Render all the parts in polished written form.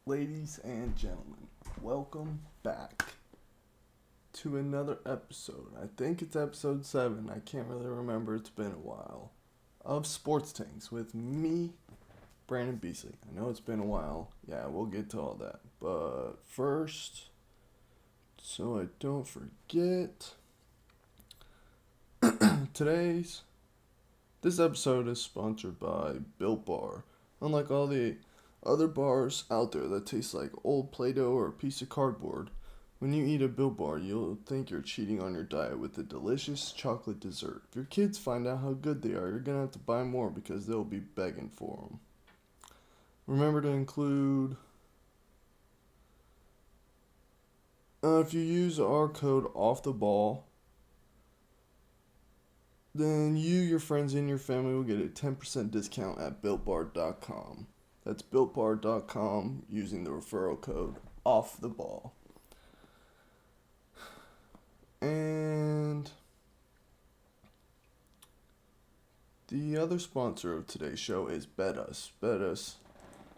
Ladies and gentlemen, welcome back to another episode. I think it's episode 7. I can't really remember. It's been a while. Of Sports Tingz with me, Brandon Beezley. I know it's been a while. Yeah, we'll get to all that. But first, so I don't forget, this episode is sponsored by Built Bar. Unlike all the other bars out there that taste like old Play-Doh or a piece of cardboard, when you eat a Built Bar, you'll think you're cheating on your diet with a delicious chocolate dessert. If your kids find out how good they are, you're going to have to buy more because they'll be begging for them. Remember to include, if you use our code OFFTHEBALL, then you, your friends, and your family will get a 10% discount at BuiltBar.com. That's BuiltBar.com using the referral code OFFTHEBALL. And the other sponsor of today's show is BetUs. BetUs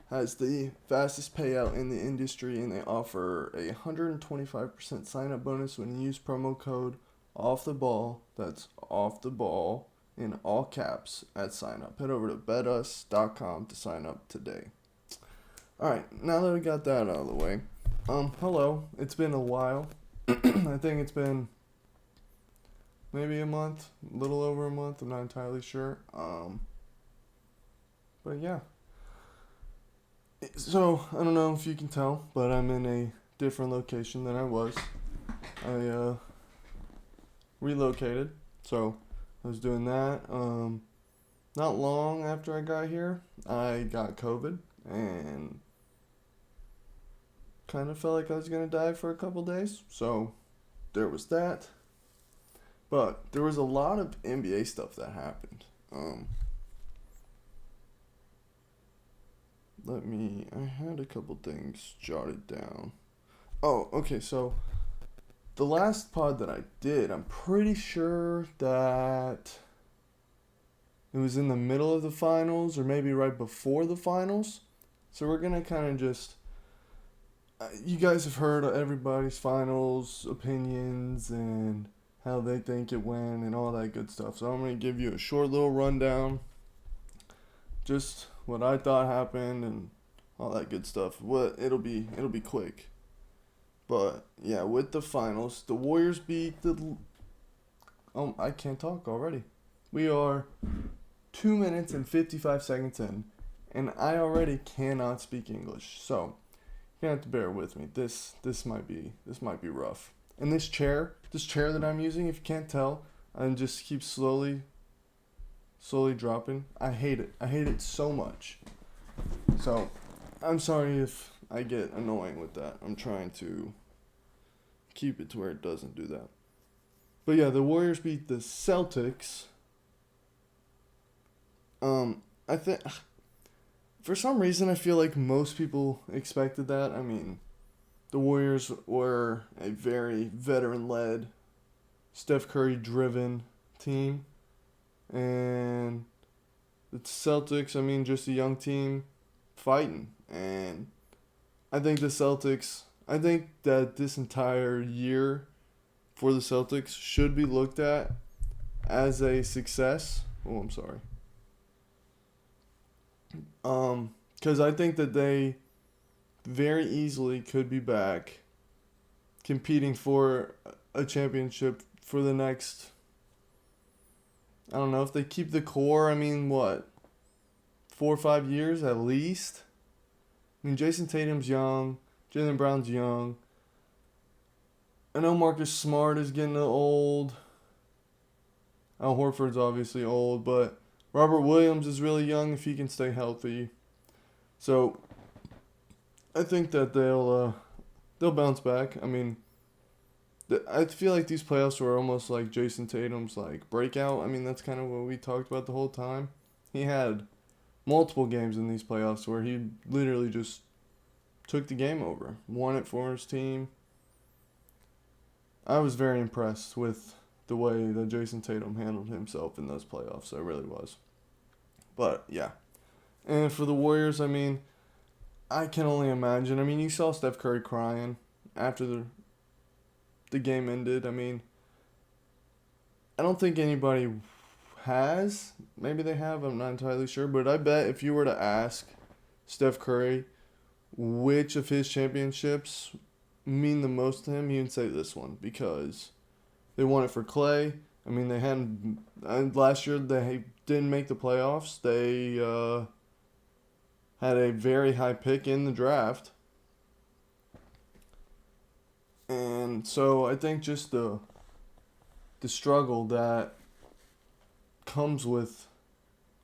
has the fastest payout in the industry, and they offer a 125% sign-up bonus when you use promo code OFFTHEBALL. That's OFFTHEBALL in all caps at sign up. Head over to betus.com to sign up today. Alright, now that we got that out of the way, hello. It's been a while. I think it's been maybe a month, a little over a month, I'm not entirely sure. But yeah. So, I don't know if you can tell, but I'm in a different location than I was. I relocated, so I was doing that. Not long after I got here, I got COVID and kind of felt like I was going to die for a couple days. So there was that. But there was a lot of NBA stuff that happened. I had a couple things jotted down. Oh, okay, so the last pod that I did, I'm pretty sure that it was in the middle of the finals or maybe right before the finals. So we're going to kind of just, you guys have heard everybody's finals opinions and how they think it went and all that good stuff. So I'm going to give you a short little rundown, just what I thought happened and all that good stuff. It'll be quick. But yeah, with the finals, the Warriors beat I can't talk already. We are 2 minutes and 55 seconds in, and I already cannot speak English. So you're gonna have to bear with me. This might be rough. And this chair that I'm using, if you can't tell, I just keep slowly dropping. I hate it. I hate it so much. So I'm sorry if I get annoying with that. I'm trying to keep it to where it doesn't do that. But yeah, the Warriors beat the Celtics. I think for some reason I feel like most people expected that. I mean, the Warriors were a very veteran-led, Steph Curry-driven team, and the Celtics, I mean, just a young team fighting. And I think that this entire year for the Celtics should be looked at as a success. Oh, I'm sorry. Because I think that they very easily could be back competing for a championship for the next, I don't know, if they keep the core, I mean, 4 or 5 years at least? I mean, Jason Tatum's young, Jaylen Brown's young. I know Marcus Smart is getting old. Al Horford's obviously old, but Robert Williams is really young if he can stay healthy. So I think that they'll bounce back. I mean, I feel like these playoffs were almost like Jason Tatum's like breakout. I mean, that's kind of what we talked about the whole time. He had multiple games in these playoffs where he literally just took the game over, won it for his team. I was very impressed with the way that Jason Tatum handled himself in those playoffs. I really was. But yeah. And for the Warriors, I mean, I can only imagine. I mean, you saw Steph Curry crying after the game ended. I mean, I don't think anybody has. Maybe they have. I'm not entirely sure. But I bet if you were to ask Steph Curry which of his championships mean the most to him, he would say this one because they won it for Clay. I mean, they hadn't. Last year they didn't make the playoffs. They had a very high pick in the draft, and so I think just the struggle that comes with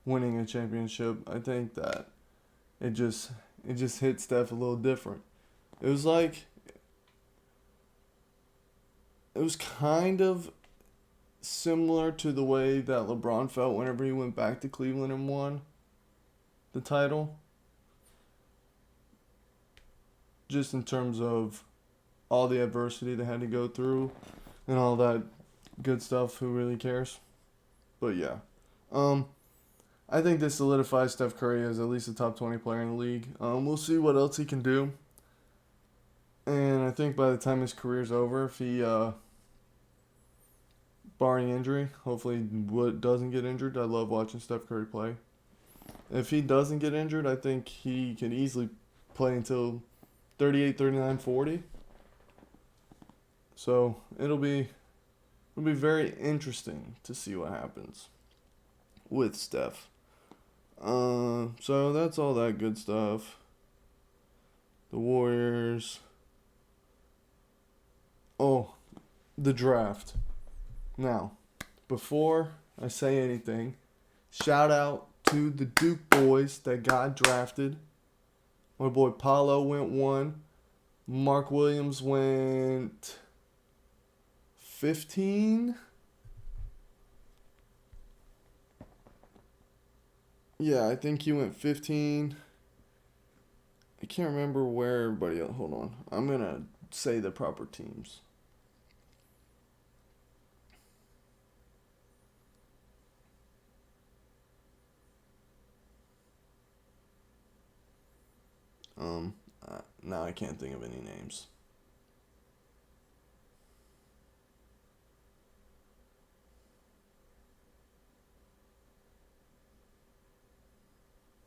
winning a championship, I think that it just it just hit Steph a little different. It was like it was kind of similar to the way that LeBron felt whenever he went back to Cleveland and won the title. Just in terms of all the adversity they had to go through and all that good stuff. Who really cares? But yeah. Um, I think this solidifies Steph Curry as at least a top 20 player in the league. We'll see what else he can do. And I think by the time his career's over, if he, barring injury, hopefully doesn't get injured. I love watching Steph Curry play. If he doesn't get injured, I think he can easily play until 38, 39, 40. So it'll be very interesting to see what happens with Steph. So that's all that good stuff. The Warriors. Oh, the draft. Now, before I say anything, shout out to the Duke boys that got drafted. My boy Paulo went 1. Mark Williams went 15. Yeah, I think he went 15. I can't remember where everybody else. Hold on. I'm going to say the proper teams. Now I can't think of any names.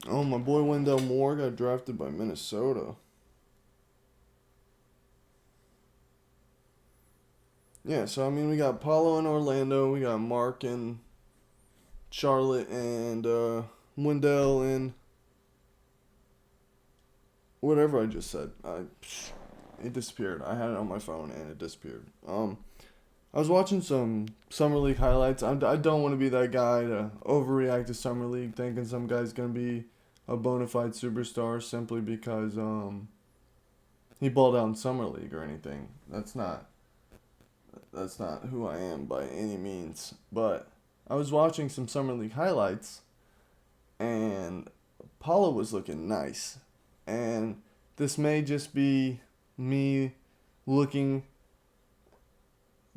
Oh, my boy Wendell Moore got drafted by Minnesota. Yeah, so I mean, we got Paulo in Orlando, we got Mark in Charlotte, and Wendell in whatever I just said. It disappeared. I had it on my phone and it disappeared. I was watching some summer league highlights. I don't want to be that guy to overreact to summer league, thinking some guy's gonna be a bona fide superstar simply because he balled out in summer league or anything. That's not who I am by any means. But I was watching some summer league highlights, and Paulo was looking nice. And this may just be me looking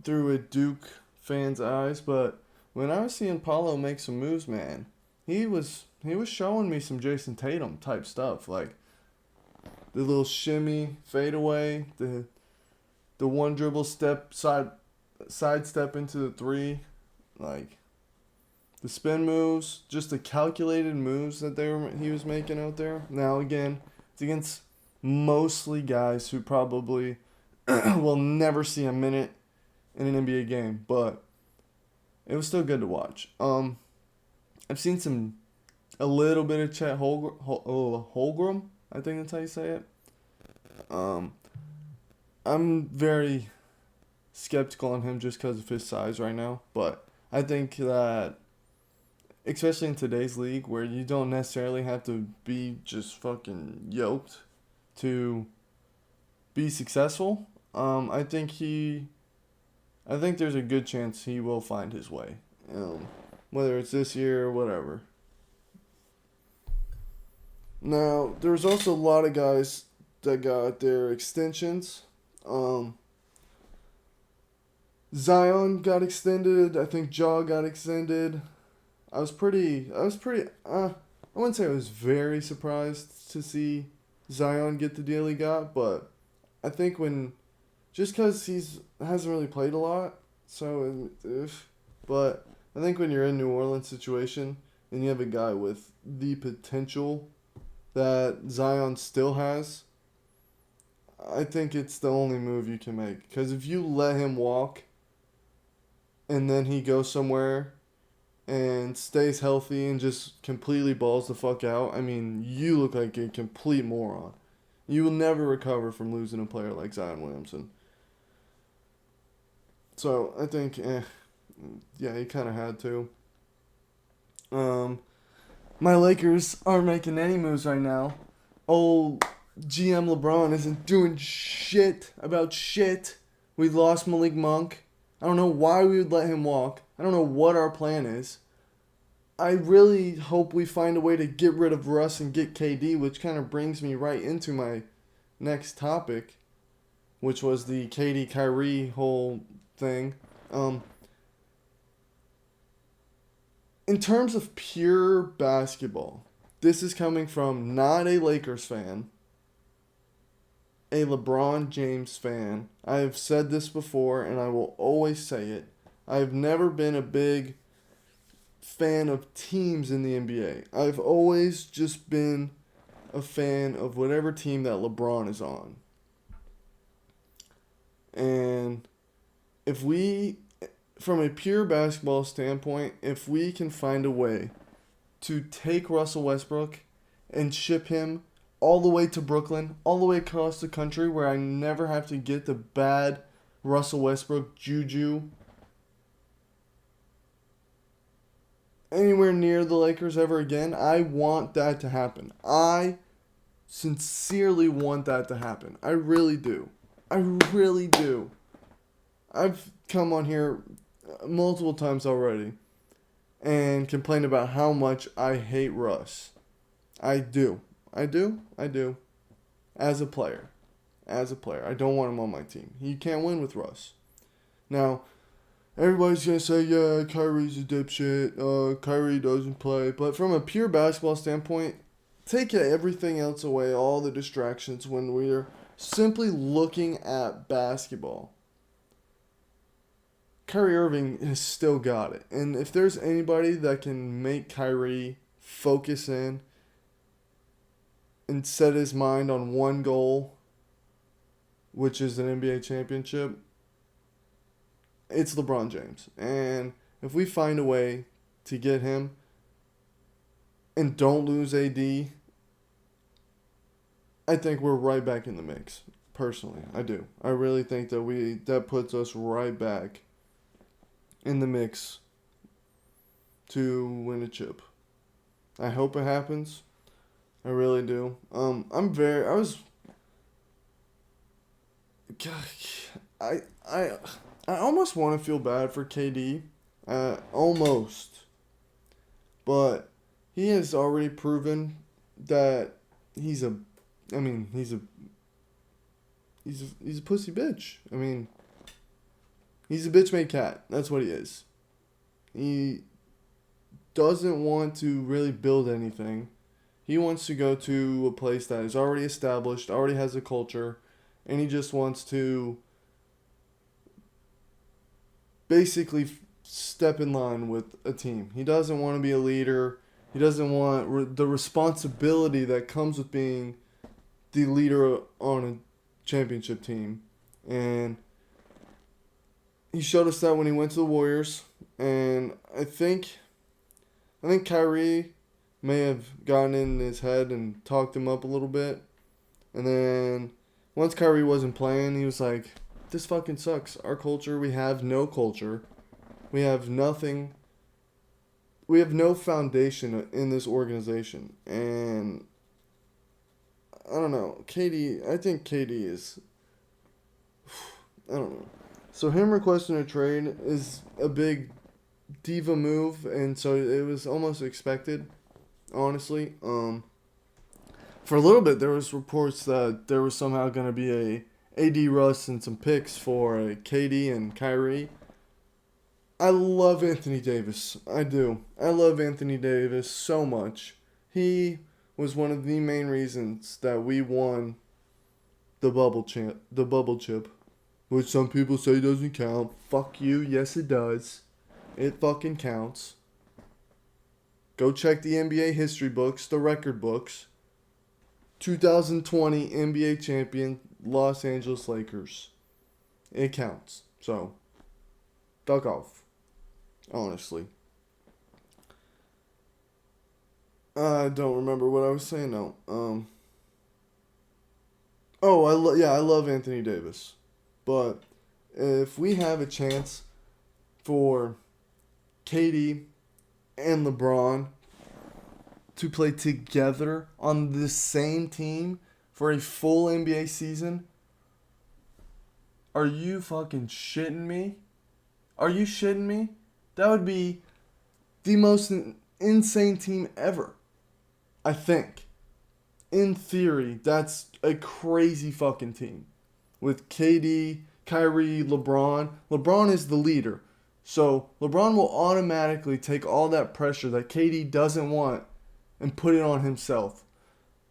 through a Duke fan's eyes, but when I was seeing Paulo make some moves, man, he was showing me some Jason Tatum type stuff, like the little shimmy fadeaway, the one dribble step side step into the three, like the spin moves, just the calculated moves that he was making out there. Now again, it's against mostly guys who probably will never see a minute in an NBA game, but it was still good to watch. I've seen a little bit of Chet Holmgren, I think that's how you say it. I'm very skeptical on him just because of his size right now, but I think that, especially in today's league where you don't necessarily have to be just fucking yoked to be successful, I think there's a good chance he will find his way, whether it's this year or whatever. Now, there's also a lot of guys that got their extensions. Zion got extended. I think Jaw got extended. I wouldn't say I was very surprised to see Zion get the deal he got, but I think just because hasn't really played a lot, but I think when you're in New Orleans situation and you have a guy with the potential that Zion still has, I think it's the only move you can make. Because if you let him walk and then he goes somewhere and stays healthy and just completely balls the fuck out, I mean, you look like a complete moron. You will never recover from losing a player like Zion Williamson. So I think, yeah, he kind of had to. My Lakers aren't making any moves right now. Old GM LeBron isn't doing shit about shit. We lost Malik Monk. I don't know why we would let him walk. I don't know what our plan is. I really hope we find a way to get rid of Russ and get KD, which kind of brings me right into my next topic, which was the KD Kyrie whole thing. In terms of pure basketball, this is coming from not a Lakers fan, a LeBron James fan. I have said this before and I will always say it. I've never been a big fan of teams in the NBA. I've always just been a fan of whatever team that LeBron is on. And if we, from a pure basketball standpoint, if we can find a way to take Russell Westbrook and ship him all the way to Brooklyn, all the way across the country where I never have to get the bad Russell Westbrook juju anywhere near the Lakers ever again, I want that to happen. I sincerely want that to happen. I really do. I really do. I've come on here multiple times already and complained about how much I hate Russ. I do. As a player. I don't want him on my team. You can't win with Russ. Now, everybody's going to say, yeah, Kyrie's a dipshit. Kyrie doesn't play. But from a pure basketball standpoint, take everything else away, all the distractions when we're simply looking at basketball. Kyrie Irving has still got it. And if there's anybody that can make Kyrie focus in and set his mind on one goal, which is an NBA championship, it's LeBron James. And if we find a way to get him and don't lose AD, I think we're right back in the mix. Personally, I do. I really think that puts us right back in the mix to win a chip. I hope it happens. I really do. I almost want to feel bad for KD. Almost. But he has already proven that he's a pussy bitch. I mean, he's a bitch made cat. That's what he is. He doesn't want to really build anything. He wants to go to a place that is already established, already has a culture, and he just wants to basically step in line with a team. He doesn't want to be a leader. He doesn't want the responsibility that comes with being the leader on a championship team. And he showed us that when he went to the Warriors. And I think Kyrie may have gotten in his head and talked him up a little bit. And then once Kyrie wasn't playing, he was like, this fucking sucks. Our culture, we have no culture. We have nothing. We have no foundation in this organization. And I don't know. I think KD is, I don't know. So him requesting a trade is a big diva move, and so it was almost expected, honestly. For a little bit, there was reports that there was somehow going to be a AD Russ and some picks for KD and Kyrie. I love Anthony Davis. I do. I love Anthony Davis so much. He was one of the main reasons that we won the bubble chip, which some people say doesn't count. Fuck you. Yes, it does. It fucking counts. Go check the NBA history books, the record books. 2020 NBA champion Los Angeles Lakers. It counts. So, fuck off. Honestly. I don't remember what I was saying now. I love Anthony Davis. But if we have a chance for KD and LeBron to play together on the same team for a full NBA season, are you fucking shitting me? Are you shitting me? That would be the most insane team ever. I think. In theory, that's a crazy fucking team. With KD, Kyrie, LeBron. LeBron is the leader. So LeBron will automatically take all that pressure that KD doesn't want and put it on himself.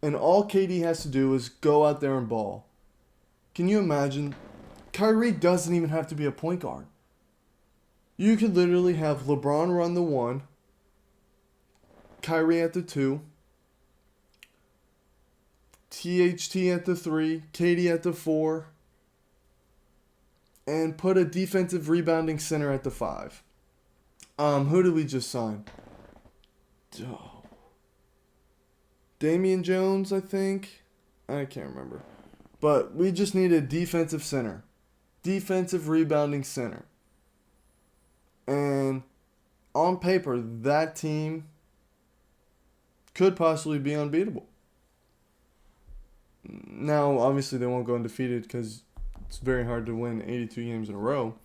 And all KD has to do is go out there and ball. Can you imagine? Kyrie doesn't even have to be a point guard. You could literally have LeBron run the 1, Kyrie at the 2, THT at the 3, KD at the 4, and put a defensive rebounding center at the 5. Who did we just sign? Oh. Damian Jones, I think. I can't remember. But we just need a defensive center. Defensive rebounding center. And on paper, that team could possibly be unbeatable. Now, obviously, they won't go undefeated because it's very hard to win 82 games in a row.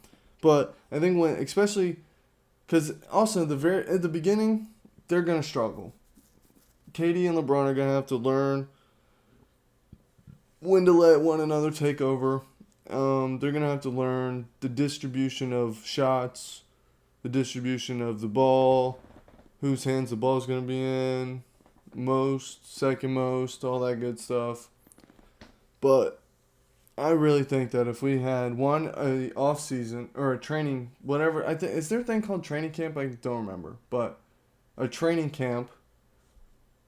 But I think especially because also at the beginning, they're going to struggle. KD and LeBron are going to have to learn when to let one another take over. They're going to have to learn the distribution of shots, the distribution of the ball, whose hands the ball is going to be in, most, second most, all that good stuff. But I really think that if we had a off season or a training, whatever, is there a thing called training camp? I don't remember, but a training camp,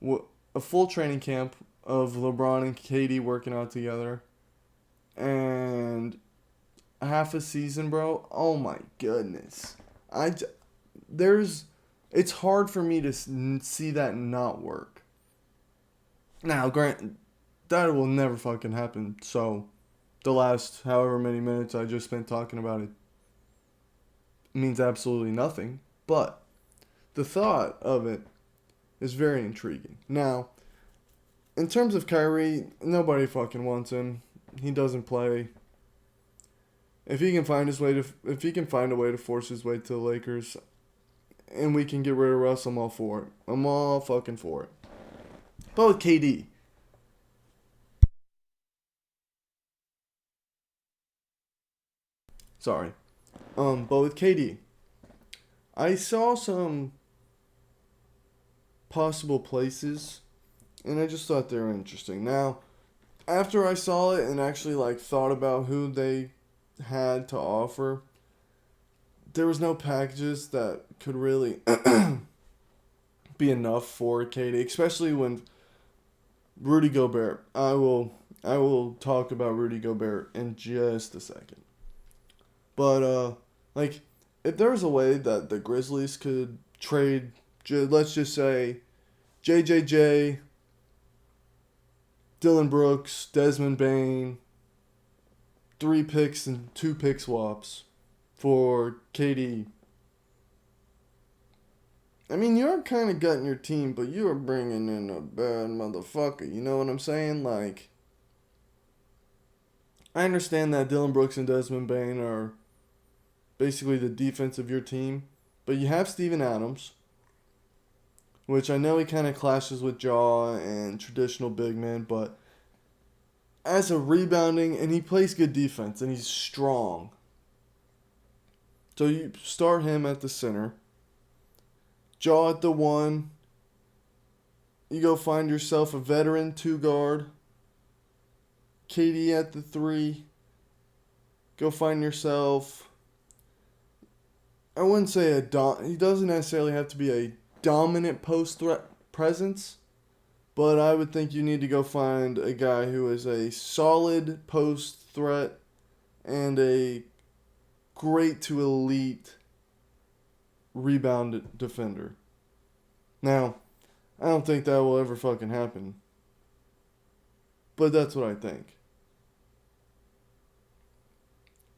a full training camp of LeBron and KD working out together, and half a season, bro. Oh my goodness, it's hard for me to see that not work. Now, granted, that will never fucking happen. So, the last however many minutes I just spent talking about it means absolutely nothing. But the thought of it is very intriguing. Now, in terms of Kyrie, nobody fucking wants him. He doesn't play. If he can find a way to force his way to the Lakers, and we can get rid of Russ, I'm all for it. I'm all fucking for it. But with KD, but with KD, I saw some possible places, and I just thought they were interesting. Now, after I saw it and actually thought about who they had to offer, there was no packages that could really be enough for KD, especially when Rudy Gobert. I will talk about Rudy Gobert in just a second. But if there was a way that the Grizzlies could trade, let's just say, JJJ, Dylan Brooks, Desmond Bane, 3 picks and 2 pick swaps for KD. I mean, you're kind of gutting your team, but you are bringing in a bad motherfucker. You know what I'm saying? I understand that Dylan Brooks and Desmond Bane are basically the defense of your team, but you have Steven Adams, which I know he kind of clashes with Jaw and traditional big men, but as a rebounding, and he plays good defense, and he's strong. So you start him at the center. Jaw at the 1. You go find yourself a veteran 2 guard. KD at the 3. Go find yourself... I wouldn't say he doesn't necessarily have to be a dominant post threat presence, but I would think you need to go find a guy who is a solid post threat and a great to elite rebound defender. Now, I don't think that will ever fucking happen, but that's what I think.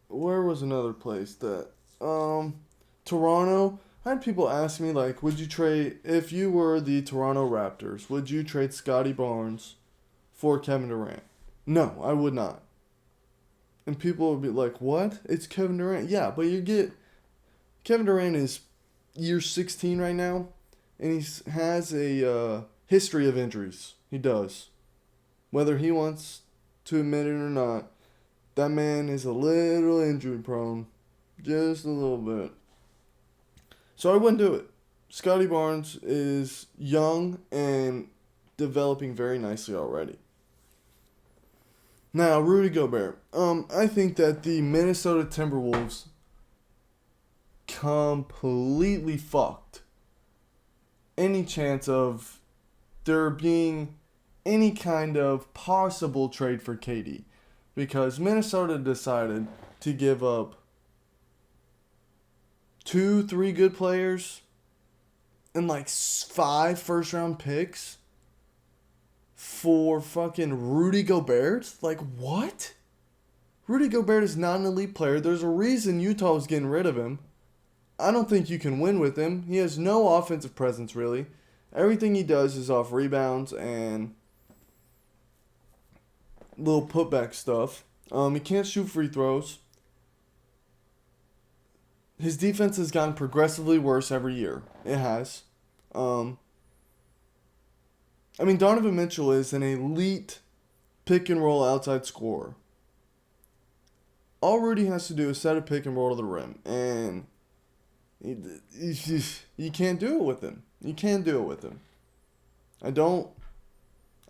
Where was another place that Toronto? I had people ask me, like, would you trade, if you were the Toronto Raptors, would you trade Scotty Barnes for Kevin Durant? No, I would not. And people would be like, what? It's Kevin Durant. Yeah, but Kevin Durant is year 16 right now, and he has a history of injuries. He does. Whether he wants to admit it or not, that man is a little injury prone. Just a little bit. So I wouldn't do it. Scotty Barnes is young and developing very nicely already. Now, Rudy Gobert. I think that the Minnesota Timberwolves completely fucked any chance of there being any kind of possible trade for KD. Because Minnesota decided to give up 2-3 good players and like 5 first-round picks for fucking Rudy Gobert? Like, what? Rudy Gobert is not an elite player. There's a reason Utah was getting rid of him. I don't think you can win with him. He has no offensive presence, really. Everything he does is off rebounds and little putback stuff. He can't shoot free throws. His defense has gotten progressively worse every year. It has. Donovan Mitchell is an elite pick and roll outside scorer. All Rudy has to do is set a pick and roll to the rim, and you can't do it with him. You can't do it with him. I don't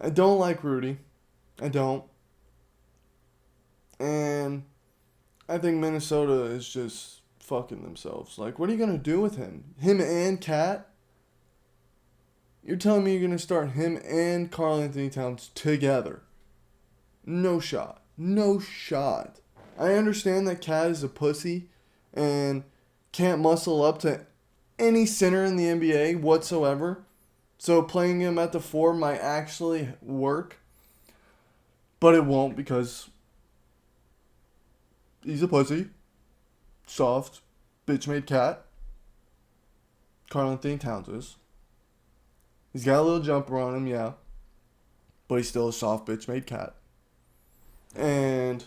like Rudy. I don't. And I think Minnesota is just fucking themselves. Like, what are you going to do with him? Him and Cat? You're telling me you're going to start him and Karl-Anthony Towns together? No shot. No shot. I understand that Cat is a pussy and can't muscle up to any center in the NBA whatsoever. So playing him at the 4 might actually work. But it won't because he's a pussy. Soft. Bitch-made cat. Karl-Anthony Towns is. He's got a little jumper on him, yeah. But he's still a soft bitch-made cat. And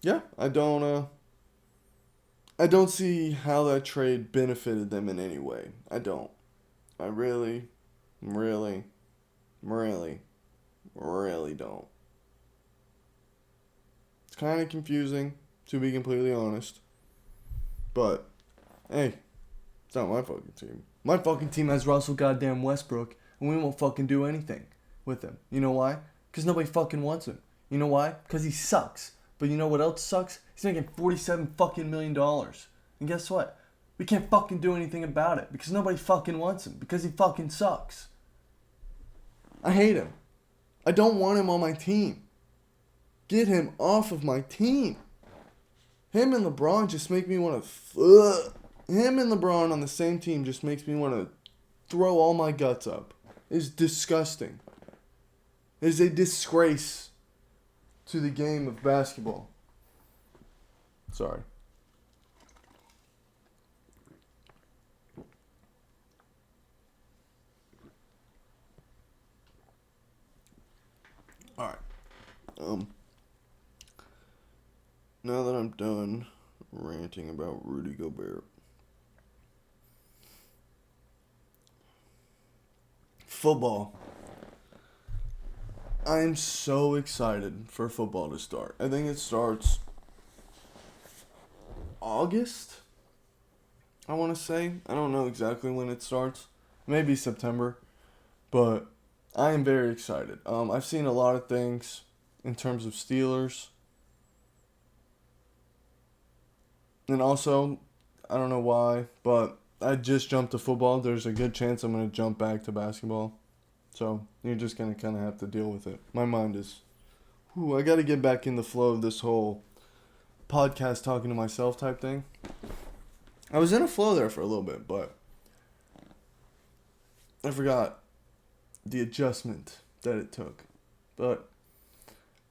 yeah, I don't see how that trade benefited them in any way. I don't. I really don't. It's kind of confusing, to be completely honest. But, hey, it's not my fucking team. My fucking team has Russell goddamn Westbrook, and we won't fucking do anything with him. You know why? Because nobody fucking wants him. You know why? Because he sucks. But you know what else sucks? He's making $47 fucking million. And guess what? We can't fucking do anything about it because nobody fucking wants him. Because he fucking sucks. I hate him. I don't want him on my team. Get him off of my team. Him and LeBron just make me want to... Him and LeBron on the same team just makes me want to throw all my guts up. It's disgusting. It is a disgrace to the game of basketball. Sorry. Alright. Now that I'm done ranting about Rudy Gobert. Football. I'm so excited for football to start. I think it starts August, I want to say. I don't know exactly when it starts. Maybe September. But I am very excited. I've seen a lot of things in terms of Steelers. And also, I don't know why, but I just jumped to football. There's a good chance I'm going to jump back to basketball. So, you're just going to kind of have to deal with it. My mind is, I got to get back in the flow of this whole podcast talking to myself type thing. I was in a flow there for a little bit, but I forgot the adjustment that it took. But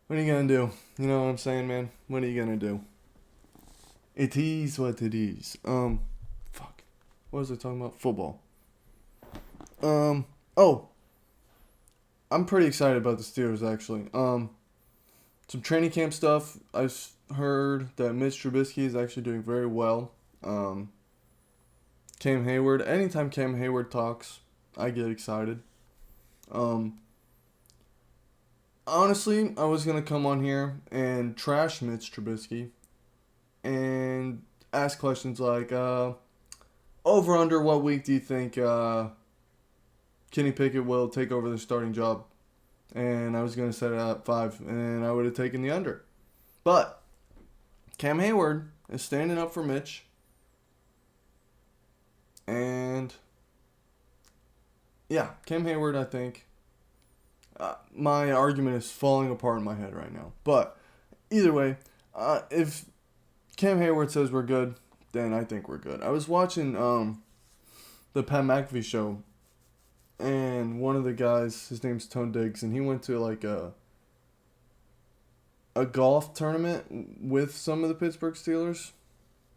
what are you going to do? You know what I'm saying, man? What are you going to do? It is what it is. Fuck. What was I talking about? Football. Oh. I'm pretty excited about the Steelers, actually. Some training camp stuff. I've heard that Mitch Trubisky is actually doing very well. Cam Hayward. Anytime Cam Hayward talks, I get excited. Honestly, I was going to come on here and trash Mitch Trubisky and ask questions like, over under what week do you think Kenny Pickett will take over the starting job? And I was going to set it at 5, and I would have taken the under. But Cam Hayward is standing up for Mitch. And yeah, Cam Hayward, I think. My argument is falling apart in my head right now. But either way, if Cam Hayward says we're good, then I think we're good. I was watching the Pat McAfee show, and one of the guys, his name's Tingz, and he went to like a golf tournament with some of the Pittsburgh Steelers.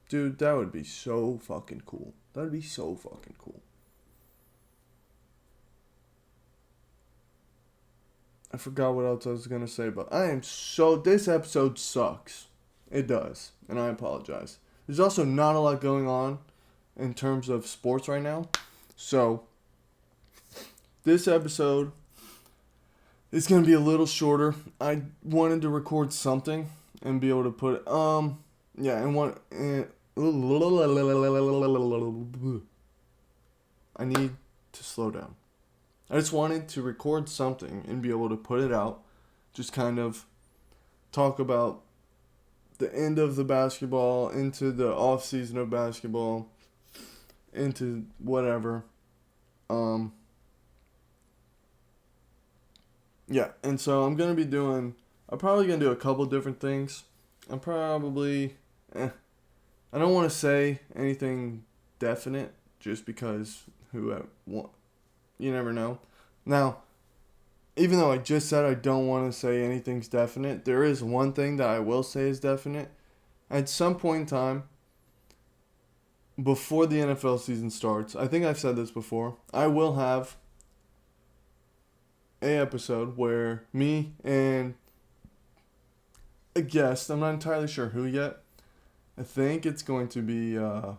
Dude, that would be so fucking cool. That would be so fucking cool. I forgot what else I was going to say, but this episode sucks. It does, and I apologize. There's also not a lot going on in terms of sports right now. So, this episode is going to be a little shorter. I wanted to record something and be able to put I need to slow down. I just wanted to record something and be able to put it out. Just kind of talk about the end of the basketball, into the off season of basketball, into whatever. Yeah, and so I'm probably going to do a couple different things. I don't want to say anything definite just because you never know. Now, even though I just said I don't want to say anything's definite, there is one thing that I will say is definite. At some point in time, before the NFL season starts, I think I've said this before, I will have a episode where me and a guest, I'm not entirely sure who yet, I think it's going to be the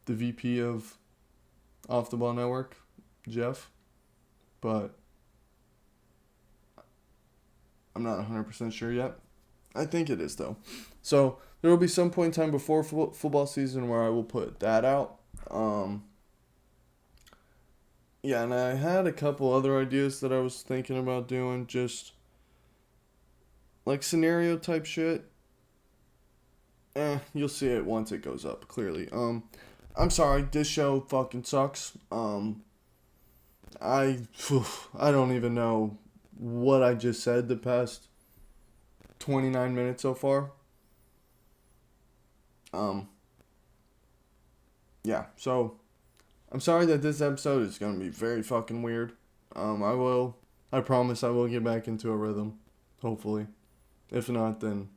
VP of Off the Ball Network, Jeff, but I'm not 100% sure yet. I think it is, though. So there will be some point in time before football season where I will put that out. Yeah, and I had a couple other ideas that I was thinking about doing, just like scenario type shit. You'll see it once it goes up, clearly. I'm sorry, this show fucking sucks. I don't even know what I just said the past 29 minutes so far. Yeah, so I'm sorry that this episode is going to be very fucking weird. I promise I will get back into a rhythm, hopefully. If not, then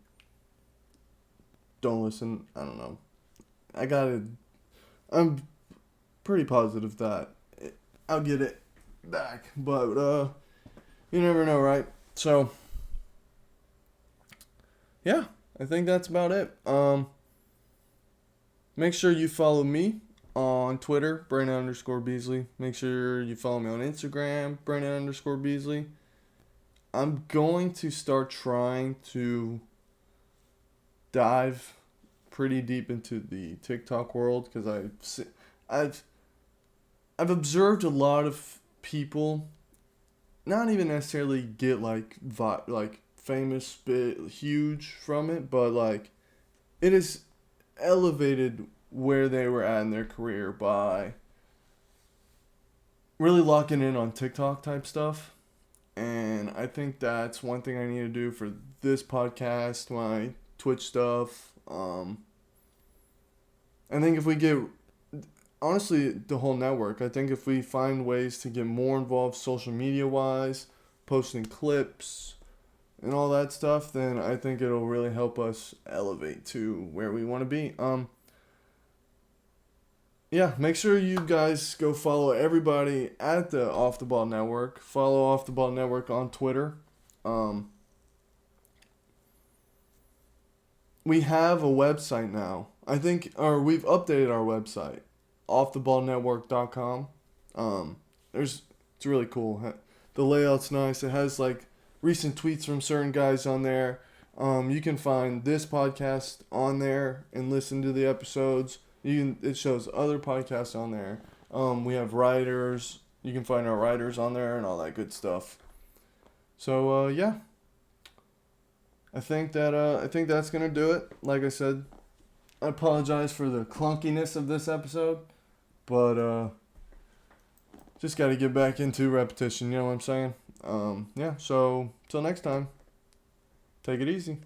don't listen. I don't know. I'm pretty positive that I'll get it back, but you never know, right? So yeah, I think that's about it. Make sure you follow me on Twitter, Brandon_Beezley. Make sure you follow me on Instagram, Brandon_Beezley. I'm going to start trying to dive pretty deep into the TikTok world because I've observed a lot of people not even necessarily get like famous, huge from it, but like it is elevated where they were at in their career by really locking in on TikTok type stuff. And I think that's one thing I need to do for this podcast, my Twitch stuff. I think if we get, honestly, the whole network, I think if we find ways to get more involved social media wise, posting clips and all that stuff, then I think it'll really help us elevate to where we want to be. Yeah, make sure you guys go follow everybody at the Off the Ball Network. Follow Off the Ball Network on Twitter. Um, we have a website now. I think, or we've updated our website, offtheballnetwork.com. It's really cool. The layout's nice. It has like recent tweets from certain guys on there. You can find this podcast on there and listen to the episodes. It shows other podcasts on there. We have writers. You can find our writers on there and all that good stuff. So yeah, I think that's gonna do it. Like I said, I apologize for the clunkiness of this episode, but just got to get back into repetition. You know what I'm saying? Yeah. So till next time, take it easy.